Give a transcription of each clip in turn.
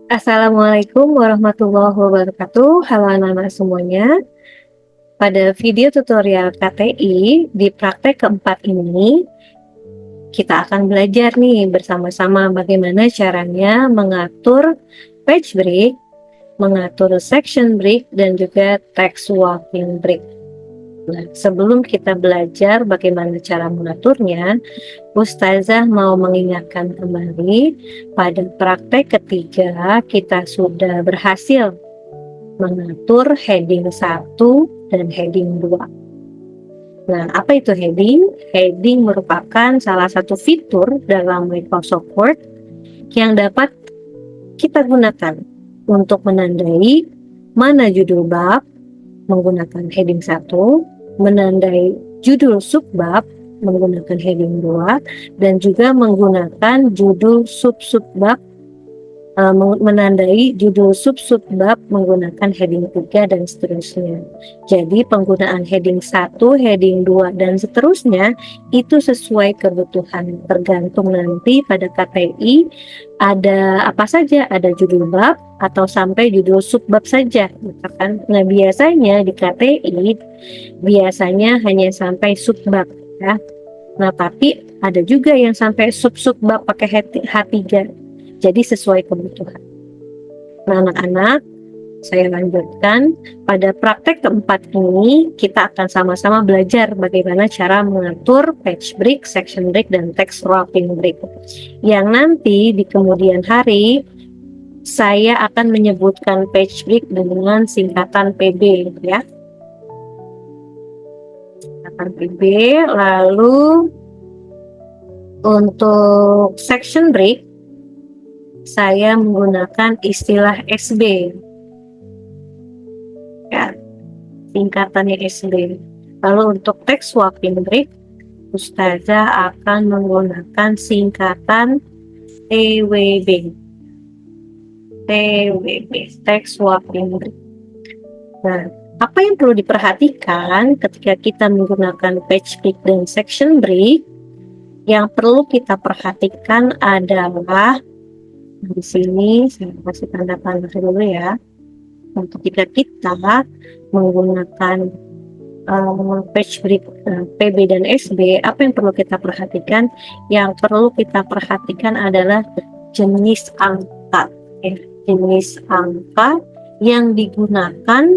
Assalamualaikum warahmatullahi wabarakatuh. Halo anak-anak semuanya. Pada video tutorial KTI di praktek keempat ini, kita akan belajar nih bersama-sama bagaimana caranya mengatur page break, mengatur section break, dan juga text swapping break. Nah, sebelum kita belajar bagaimana cara mengaturnya, Ustazah mau mengingatkan kembali pada praktek ketiga kita sudah berhasil mengatur heading 1 dan heading 2. Nah, apa itu heading? Heading merupakan salah satu fitur dalam Microsoft Word yang dapat kita gunakan untuk menandai mana judul bab menggunakan heading 1, menandai judul subbab menggunakan heading 2, dan juga menggunakan judul sub-subbab menandai judul sub-subbab menggunakan heading 3 dan seterusnya. Jadi penggunaan heading 1, heading 2 dan seterusnya itu sesuai kebutuhan, tergantung nanti pada KTI ada apa saja, ada judul bab atau sampai judul subbab saja, misalkan. Nah, biasanya di KTI biasanya hanya sampai subbab ya. Nah, tapi ada juga yang sampai sub-subbab pakai H3. Jadi sesuai kebutuhan. Nah, anak-anak, saya lanjutkan. Pada praktek keempat ini, kita akan sama-sama belajar bagaimana cara mengatur page break, section break, dan text swapping break. Yang nanti di kemudian hari, saya akan menyebutkan page break dengan singkatan PB ya. Singkatan PB, lalu untuk section break, saya menggunakan istilah SB ya, singkatannya SB. Lalu untuk text swapping break, Ustazah akan menggunakan singkatan TWB, text swapping break. Nah, apa yang perlu diperhatikan ketika kita menggunakan page break dan section break? Yang perlu kita perhatikan adalah di sini saya kasih tanda panah dulu ya. Untuk ketika kita menggunakan page break PB dan SB, apa yang perlu kita perhatikan? Yang perlu kita perhatikan adalah jenis angka, jenis angka yang digunakan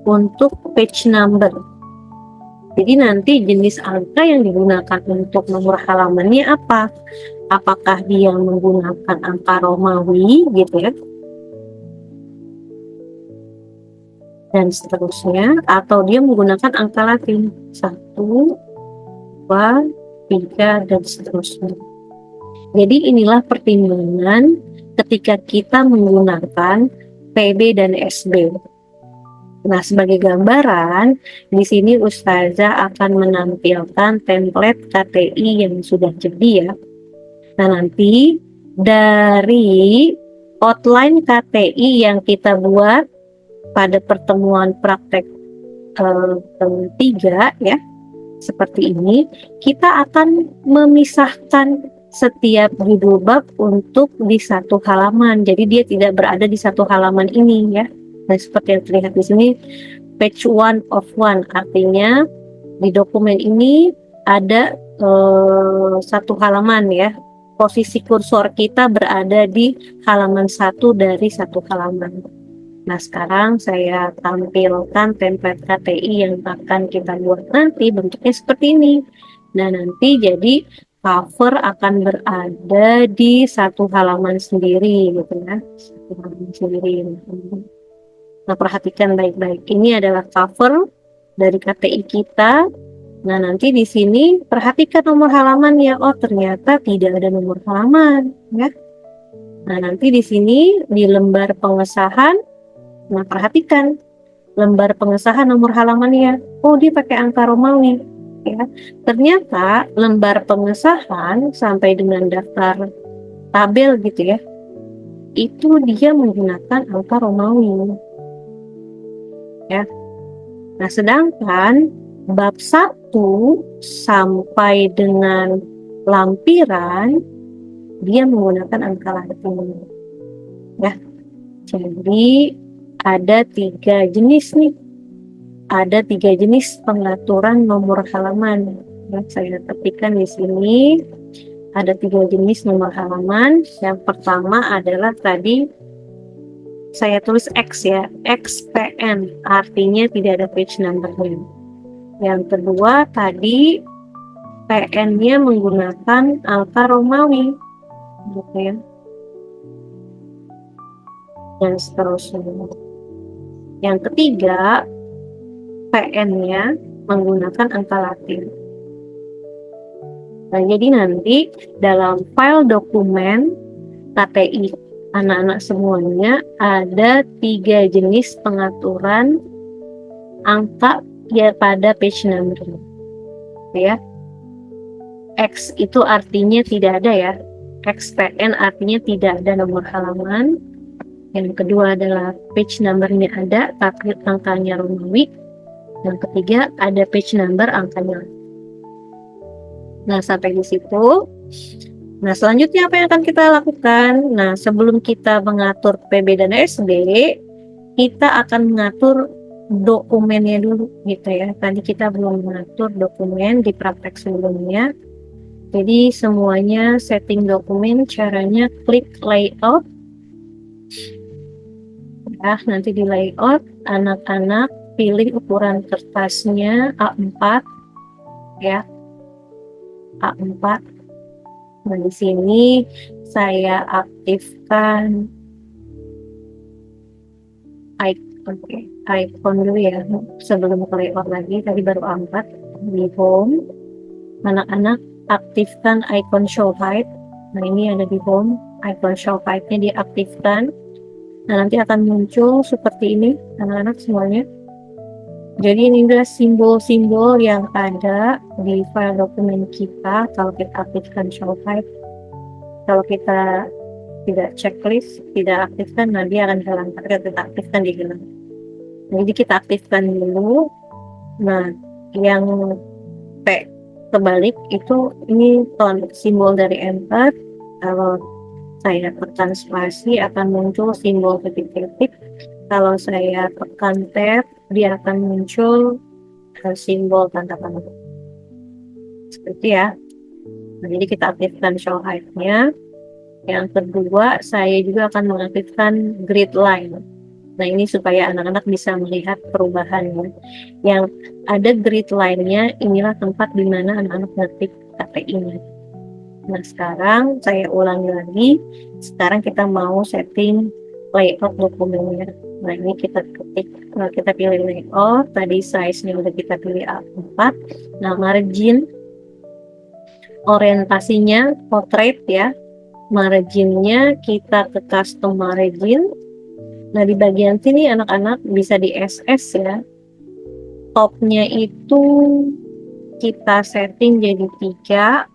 untuk page number. Jadi nanti jenis angka yang digunakan untuk nomor halamannya apa? Apakah dia menggunakan angka Romawi gitu ya, dan seterusnya, atau dia menggunakan angka Latin 1, 2, 3 dan seterusnya. Jadi inilah pertimbangan ketika kita menggunakan PB dan SB. Nah, sebagai gambaran, di sini Ustazah akan menampilkan template KTI yang sudah jadi ya. Nah, nanti dari outline KTI yang kita buat pada pertemuan praktek ketiga ya, seperti ini, kita akan memisahkan setiap judul bab untuk di satu halaman. Jadi dia tidak berada di satu halaman ini ya. Nah, seperti yang terlihat di sini, page 1 of 1, artinya di dokumen ini ada satu halaman ya. Posisi kursor kita berada di halaman 1 dari satu halaman. Nah, sekarang saya tampilkan template KTI yang akan kita buat nanti, bentuknya seperti ini. Nah, nanti jadi cover akan berada di satu halaman sendiri gitu ya. Satu halaman sendiri. Nah, perhatikan baik-baik. Ini adalah cover dari KTI kita. Nah, nanti di sini perhatikan nomor halamannya. Oh, ternyata tidak ada nomor halaman ya. Nah, nanti di sini di lembar pengesahan, nah perhatikan lembar pengesahan nomor halamannya. Oh, dia pakai angka Romawi ya. Ternyata lembar pengesahan sampai dengan daftar tabel gitu ya, itu dia menggunakan angka Romawi ya. Nah, sedangkan bab 1 sampai dengan lampiran dia menggunakan angka Latin. ya. Jadi ada 3 jenis nih. Ada 3 jenis pengaturan nomor halaman. Ya, saya ketikkan di sini. Ada 3 jenis nomor halaman. Yang pertama adalah tadi saya tulis X ya, XPN, artinya tidak ada page number-nya. Yang kedua tadi PN-nya menggunakan angka Romawi, gitu ya. Dan seterusnya. Yang ketiga, PN-nya menggunakan angka Latin. Nah, jadi nanti dalam file dokumen KTI anak-anak semuanya ada 3 jenis pengaturan angka ya pada page number. Ya. X itu artinya tidak ada ya. XPN artinya tidak ada nomor halaman. Yang kedua adalah page number-nya ada tapi angkanya Romawi. Yang ketiga ada page number angkanya. Nah, sampai di situ. Nah, selanjutnya apa yang akan kita lakukan? Nah, sebelum kita mengatur PB dan SD, kita akan mengatur dokumennya dulu gitu ya. Tadi kita belum mengatur dokumen di praktek sebelumnya. Jadi semuanya setting dokumen, caranya klik layout. Ya, nanti di layout anak-anak pilih ukuran kertasnya A4 ya. A4. Nah, di sini saya aktifkan icon dulu ya, sebelum ke layout lagi. Tadi baru A4 di home. Anak-anak aktifkan icon show height. Nah, ini ada di home, icon show height-nya diaktifkan. Nah, nanti akan muncul seperti ini anak-anak semuanya. Jadi ini adalah simbol-simbol yang ada di file dokumen kita kalau kita aktifkan show height. Kalau kita tidak checklist, tidak aktifkan, nanti akan hilang. Kita aktifkan di hilang. Jadi kita aktifkan dulu. Nah, yang P kebalik itu ini simbol dari enter. Kalau saya tekan spasi akan muncul simbol titik-titik. Kalau saya tekan tab, dia akan muncul simbol tanda panah. Seperti ya. Nah, jadi kita aktifkan show height-nya. Yang kedua, saya juga akan mengaktifkan grid line. Nah, ini supaya anak-anak bisa melihat perubahannya. Yang ada grid line-nya, inilah tempat di mana anak-anak ngetik KTI-nya. Nah, sekarang saya ulangi lagi. Sekarang kita mau setting layout dokumennya. Nah, ini kita ketik, kita pilih layout. Tadi size-nya udah kita pilih A4. Nah, margin, orientasinya portrait ya. Marginnya kita ke custom margin. Nah, di bagian sini anak-anak bisa di SS ya. Topnya itu kita setting jadi 3,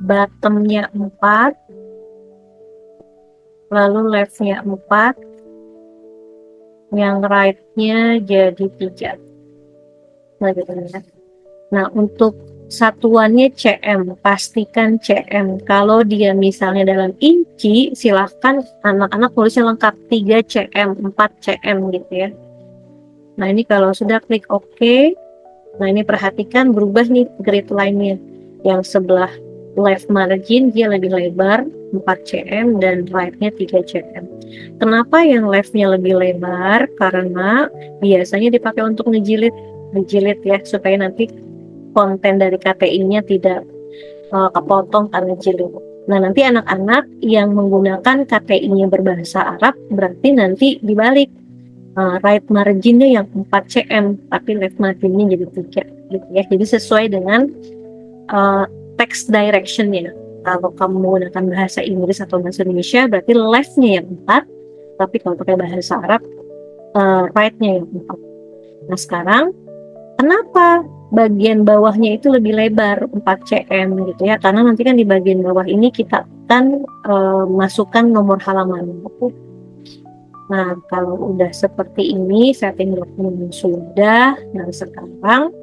bottomnya 4, lalu leftnya 4, yang right-nya jadi 3. Nah, gitu ya. Nah, untuk satuannya cm, pastikan cm. Kalau dia misalnya dalam inci, silahkan anak-anak tulisnya lengkap 3 cm, 4 cm gitu ya. Nah, ini kalau sudah klik OK, nah ini perhatikan berubah nih grid line-nya. Yang sebelah left margin dia lebih lebar 4 cm dan right-nya 3 cm. Kenapa yang left-nya lebih lebar? Karena biasanya dipakai untuk ngejilid ya, supaya nanti konten dari KTI-nya tidak kepotong karena jilid. Nah, nanti anak-anak yang menggunakan KTI-nya berbahasa Arab berarti nanti dibalik, right margin-nya yang 4 cm tapi left margin-nya jadi 3 gitu ya. Jadi sesuai dengan text direction-nya. Kalau kamu menggunakan bahasa Inggris atau bahasa Indonesia berarti left-nya yang 4, tapi kalau pakai bahasa Arab right-nya yang 4. Nah, sekarang kenapa bagian bawahnya itu lebih lebar 4 cm gitu ya, karena nanti kan di bagian bawah ini kita akan masukkan nomor halaman. Nah, kalau udah seperti ini setting dokumen sudah. Nah, sekarang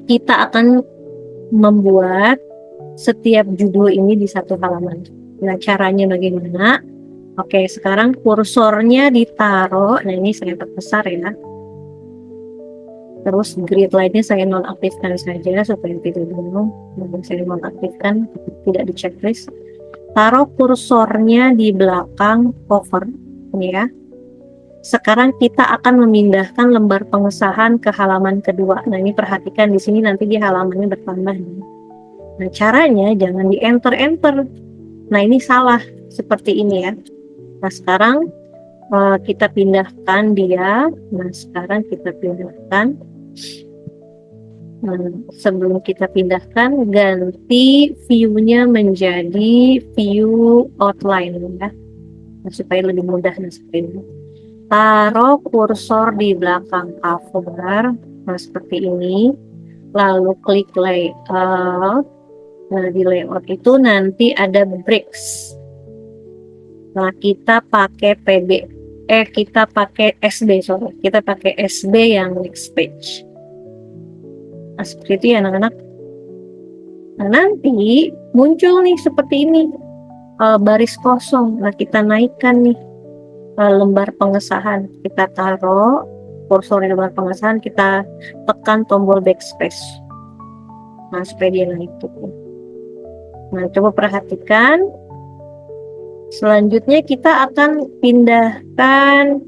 kita akan membuat setiap judul ini di satu halaman. Nah, caranya bagaimana? Oke, sekarang kursornya ditaruh. Nah, ini saya perbesar ya. Terus grid lainnya saya nonaktifkan saja supaya tidak bingung. Saya nonaktifkan, tidak di checklist. Taruh kursornya di belakang cover, ini ya. Sekarang kita akan memindahkan lembar pengesahan ke halaman kedua. Nah, ini perhatikan di sini nanti di halamannya bertambah. Nah, caranya jangan di enter-enter. Nah, ini salah seperti ini ya. Nah, sekarang kita pindahkan dia. Nah, sekarang kita pindahkan. Nah, sebelum kita pindahkan, ganti view-nya menjadi view outline ya. Nah, supaya lebih mudah seperti ini. Taruh kursor di belakang cover. Nah, seperti ini. Lalu klik layout. Nah, di layout itu nanti ada bricks. Nah, kita pakai kita pakai kita pakai SB yang next page. Nah, seperti itu ya anak-anak. Nah, nanti muncul nih seperti ini, baris kosong. Nah, kita naikkan nih lembar pengesahan. Kita taruh kursor di lembar pengesahan, kita tekan tombol backspace. Nah, supaya dia naik tuh. Nah, coba perhatikan. Selanjutnya kita akan pindahkan.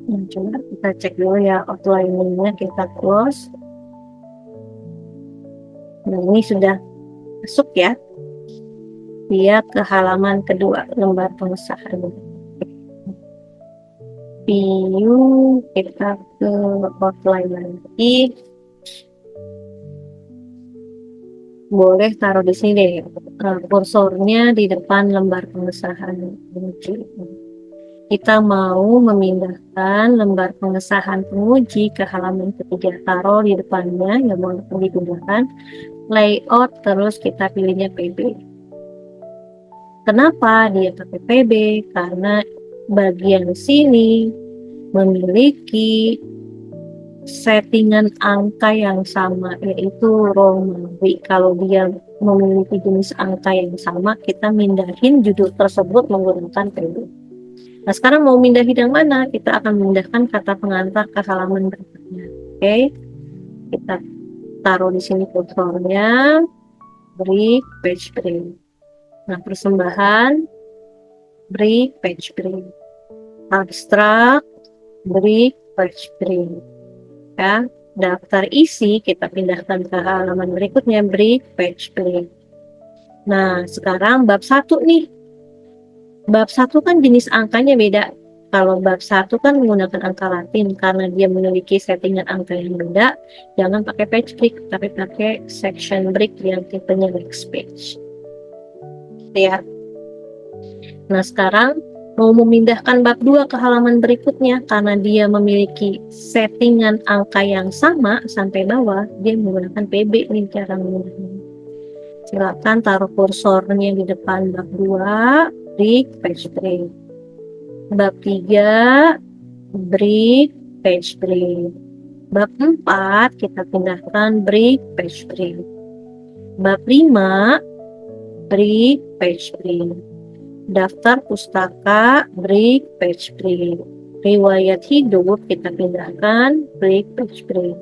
Nah, coba kita cek dulu ya outline-nya, kita close. Nah, ini sudah masuk ya. Dia ke halaman kedua, lembar pengesahan. View, kita ke outline lagi. Boleh taruh di sini deh, kursornya di depan lembar pengesahan. Kita mau memindahkan lembar pengesahan penguji ke halaman ketiga. Taruh di depannya, ya boleh dipindahkan. Layout, terus kita pilihnya PB. Kenapa dia pakai PB? Karena bagian sini memiliki settingan angka yang sama, yaitu Romawi. Kalau dia memiliki jenis angka yang sama, kita mindahin judul tersebut menggunakan PB. Nah, sekarang mau mindahin yang mana? Kita akan memindahkan kata pengantar ke halaman berikutnya. Oke, kita taruh di sini kursornya, break page break. Nah, persembahan, break page break. Abstrak, break page break. Ya, daftar isi kita pindahkan ke halaman berikutnya, break page break. Nah, sekarang bab 1 nih. Bab 1 kan jenis angkanya beda. Kalau bab 1 kan menggunakan angka Latin, karena dia memiliki settingan angka yang beda, jangan pakai page break, tapi pakai section break yang tipenya next page. Ya. Nah, sekarang mau memindahkan bab 2 ke halaman berikutnya, karena dia memiliki settingan angka yang sama sampai bawah, dia menggunakan PB nih cara memindahnya. Silakan taruh kursornya di depan bab 2, break page break. Bab 3, break page break. Bab 4 kita pindahkan break page break. Bab 5, break page break. Daftar pustaka, break page break. Riwayat hidup kita pindahkan, break page break.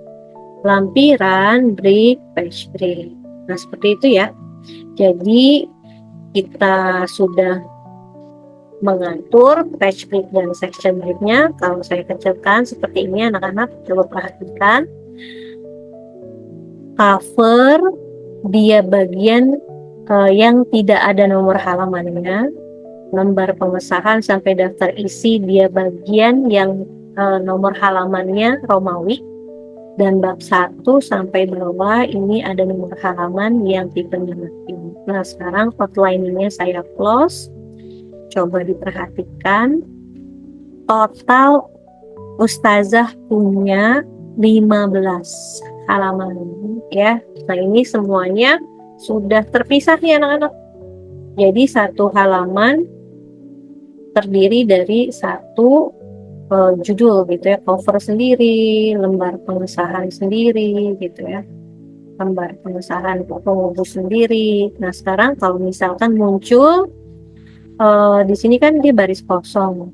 Lampiran, break page break. Nah, seperti itu ya. Jadi kita sudah mengatur page break dan section breaknya. Kalau saya kecilkan seperti ini anak-anak, coba perhatikan. Cover dia bagian yang tidak ada nomor halamannya. Lembar pengesahan sampai daftar isi dia bagian yang nomor halamannya Romawi. Dan bab 1 sampai bawah ini ada nomor halaman yang tipenya Latin. Nah, sekarang outline-nya saya close. Coba diperhatikan. Total Ustazah punya 15 halaman ya. Nah, ini semuanya sudah terpisah nih anak-anak. Jadi satu halaman terdiri dari satu judul gitu ya, cover sendiri, lembar pengesahan sendiri gitu ya, lembar pengesahan penguji sendiri. Nah, sekarang kalau misalkan muncul di sini kan dia baris kosong,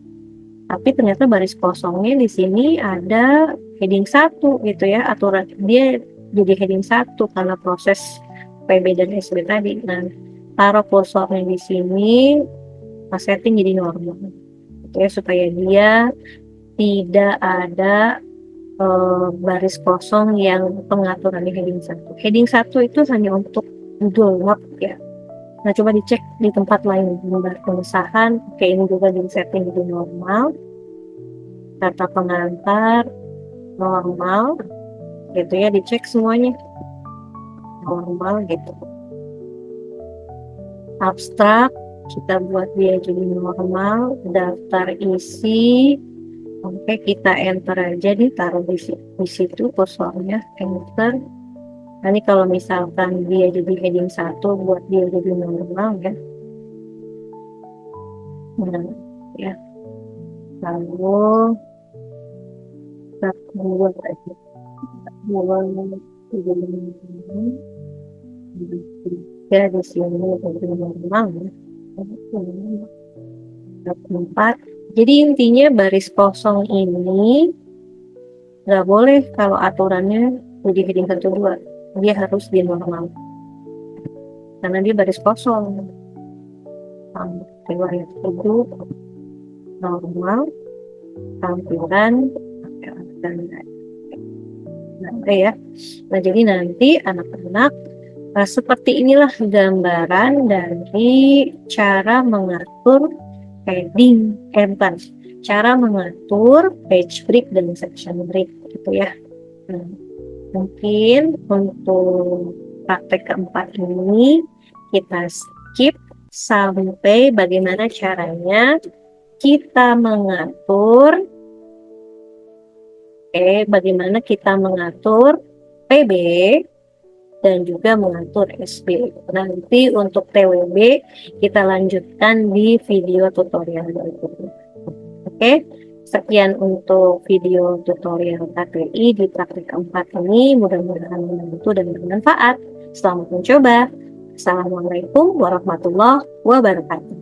tapi ternyata baris kosongnya di sini ada heading 1 gitu ya, aturan dia jadi heading 1 karena proses PB dan SB tadi. Nah, taruh kursornya di sini, setting jadi normal gitu ya, supaya dia tidak ada baris kosong yang pengaturan di heading 1. Heading 1 itu hanya untuk Google Word ya. Nah, coba dicek di tempat lain, pengesahan, oke, ini juga di setting jadi normal, kata pengantar normal gitu ya, dicek semuanya normal gitu. Abstrak kita buat dia jadi normal, daftar isi, oke, kita enter aja nih, taruh di situ kursornya, enter. Nanti kalau misalkan dia jadi heading 1, buat dia jadi normal ya. Nah, ya. Lalu kita buat aja. Ya, di sini jadi normal ya. 4. Jadi intinya baris kosong ini nggak boleh kalau aturannya jadi heading 1, 2. Dia harus di normal. Karena dia baris kosong. Riwayat hidup normal, tampilan dan ya. Nah, jadi nanti anak-anak seperti inilah gambaran dari cara mengatur heading, cara mengatur page break dan section break gitu ya. Nah, mungkin untuk praktek keempat ini kita skip sampai bagaimana caranya kita mengatur bagaimana kita mengatur PB dan juga mengatur SB. Nanti untuk TWB kita lanjutkan di video tutorial berikutnya. Oke, sekian untuk video tutorial KTI di praktik keempat ini. Mudah-mudahan membantu dan bermanfaat. Selamat mencoba. Assalamualaikum warahmatullahi wabarakatuh.